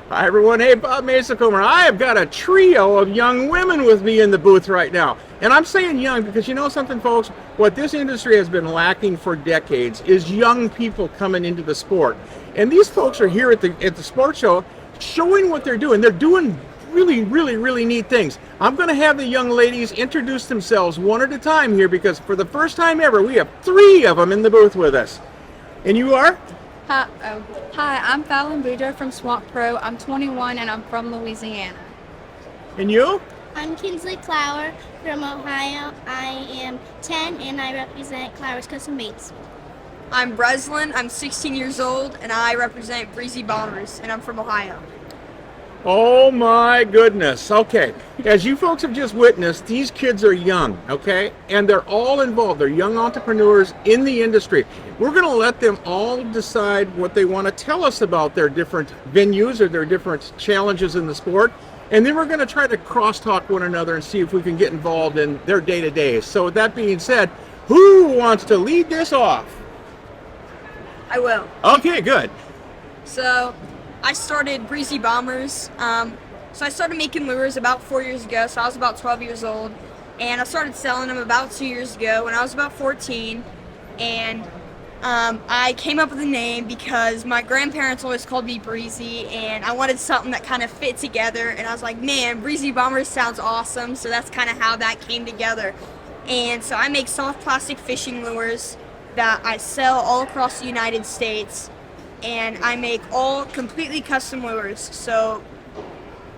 Hi everyone, hey Bob Mehsikomer. I have got a trio of young women with me in the booth right now. And I'm saying young because you know something folks, what this industry has been lacking for decades is young people coming into the sport. And these folks are here at the sports show showing what they're doing. They're doing really neat things. I'm going to have the young ladies introduce themselves one at a time here because for the first time ever we have three of them in the booth with us. And you are? Hi, I'm Fallon Boudreaux from Swampro. I'm 21 and I'm from Louisiana. And you? I'm Kinsley Clower from Ohio. I am 10 and I represent Clower's Custom Baits. I'm Brezlyn. I'm 16 years old and I represent BreezyBombers and I'm from Ohio. Oh my goodness. Okay. As you folks have just witnessed, these kids are young, okay? And they're all involved. They're young entrepreneurs in the industry. We're going to let them all decide what they want to tell us about their different venues or their different challenges in the sport. And then we're going to try to crosstalk one another and see if we can get involved in their day-to-days. So with that being said, who wants to lead this off? I will. Okay, good. So I started BreezyBombers. So I started making lures about 4 years ago. So I was about 12 years old. And I started selling them about 2 years ago when I was about 14. And I came up with a name because my grandparents always called me Breezy, and I wanted something that kind of fit together. And I was like, man, BreezyBombers sounds awesome. So that's kind of how that came together. And so I make soft plastic fishing lures that I sell all across the United States. And I make all completely custom lures. So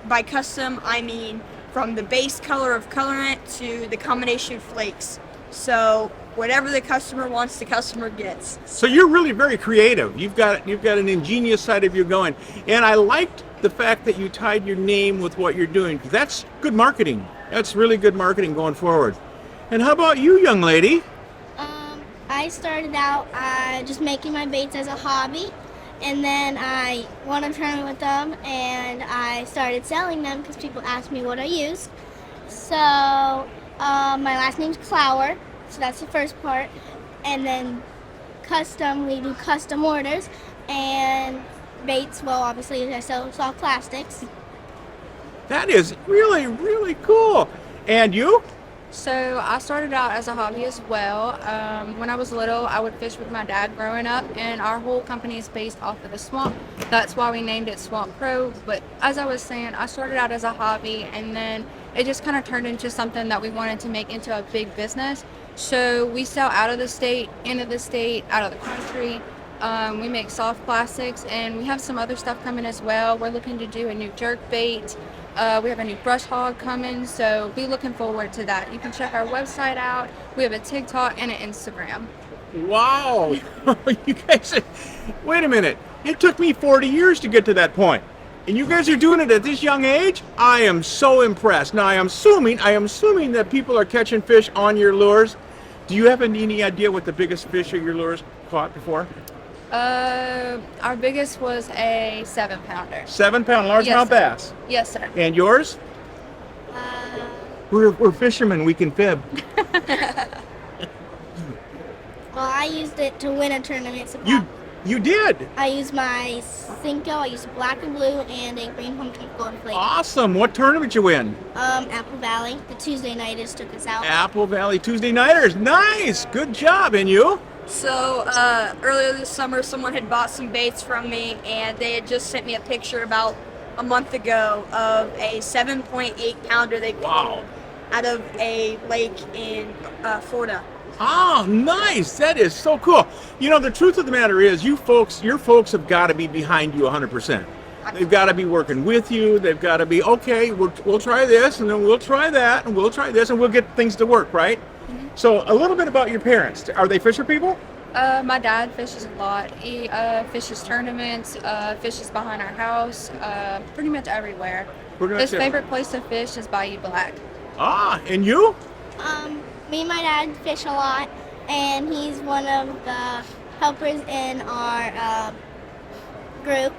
by custom, I mean from the base color of colorant to the combination flakes. So whatever the customer wants, the customer gets. So you're really very creative. You've got an ingenious side of you going. And I liked the fact that you tied your name with what you're doing. That's good marketing. That's really good marketing going forward. And how about you, young lady? I started out just making my baits as a hobby, and then I won a tournament with them, and I started selling them because people asked me what I used. So my last name's Clower, so that's the first part, and then custom, we do custom orders, and baits, well, obviously I sell soft plastics. That is really cool. And you? So I started out as a hobby as well. When I was little, I would fish with my dad growing up, and our whole company is based off of the swamp. That's why we named it Swampro. But as I was saying, I started out as a hobby, and then it just kind of turned into something that we wanted to make into a big business. So we sell out of the state, into the state, out of the country. We make soft plastics, and we have some other stuff coming as well. We're looking to do a new jerk bait. We have a new brush hog coming, so be looking forward to that. You can check our website out. We have a TikTok and an Instagram. Wow. You guys, wait a minute. It took me 40 years to get to that point. And you guys are doing it at this young age? I am so impressed. Now I am assuming that people are catching fish on your lures. Do you have any idea what the biggest fish of your lures caught before? Our biggest was a 7-pounder. 7-pound largemouth bass. Yes, sir. And yours? We're fishermen. We can fib. Well, I used it to win a tournament. So You did. I used my Cinco, I used black and blue, and a green pumpkin gold flake. Awesome. What tournament you win? Apple Valley. The Tuesday nighters took us out. Apple Valley Tuesday Nighters. Nice. Good job. And you? So earlier this summer, someone had bought some baits from me, and they had just sent me a picture about a month ago of a 7.8 pounder they caught out of a lake in Florida. Oh, nice. That is so cool. You know, the truth of the matter is your folks have got to be behind you 100%. They've got to be working with you. They've got to be, okay, we'll try this, and then we'll try that, and we'll try this, and we'll get things to work, right? Mm-hmm. So a little bit about your parents. Are they fisher people? My dad fishes a lot. He fishes tournaments, fishes behind our house, pretty much everywhere. His favorite place to fish is Bayou Black. Ah, and you? Me and my dad fish a lot, and he's one of the helpers in our group.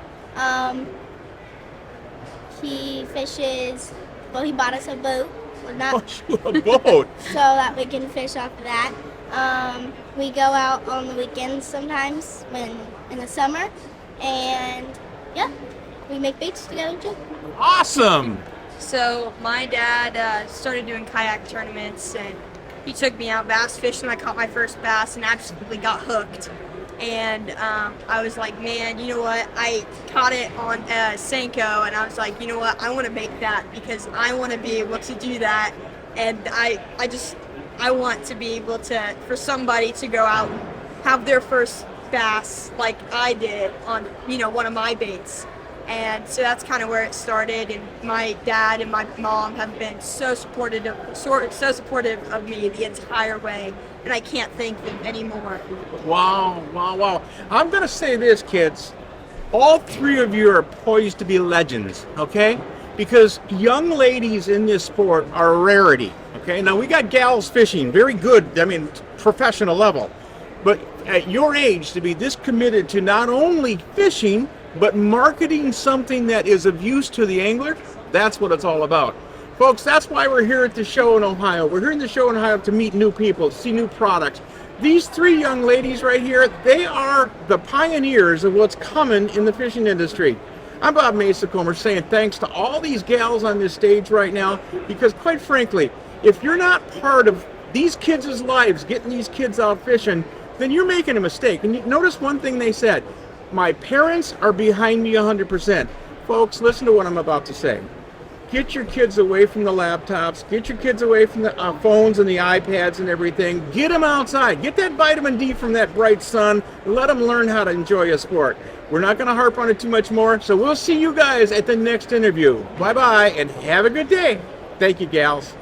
He fishes, well, he bought us a boat. A boat? So that we can fish off of that. We go out on the weekends sometimes in the summer, and yeah. we make baits together too. Awesome. So my dad started doing kayak tournaments, and he took me out bass fishing. I caught my first bass and absolutely got hooked. And I was like, man, you know what? I caught it on Senko, and I was like, you know what? I want to make that because I want to be able to do that. And I want to be able to, for somebody to go out and have their first bass like I did on, one of my baits. And so that's kind of where it started. And my dad and my mom have been so supportive of me the entire way. And I can't thank them anymore. Wow. I'm going to say this, kids. All three of you are poised to be legends, okay? Because young ladies in this sport are a rarity, okay? Now, we got gals fishing, very good, professional level. But at your age, to be this committed to not only fishing, but marketing something that is of use to the angler, that's what it's all about. Folks, that's why we're here at the show in Ohio. We're here in the show in Ohio to meet new people, see new products. These three young ladies right here, they are the pioneers of what's coming in the fishing industry. I'm Bob Mehsikomer saying thanks to all these gals on this stage right now, because quite frankly, if you're not part of these kids' lives, getting these kids out fishing, then you're making a mistake. And you notice one thing they said, my parents are behind me 100%. Folks, listen to what I'm about to say. Get your kids away from the laptops. Get your kids away from the phones and the iPads and everything. Get them outside. Get that vitamin D from that bright sun. Let them learn how to enjoy a sport. We're not going to harp on it too much more, so we'll see you guys at the next interview. Bye-bye, and have a good day. Thank you, gals.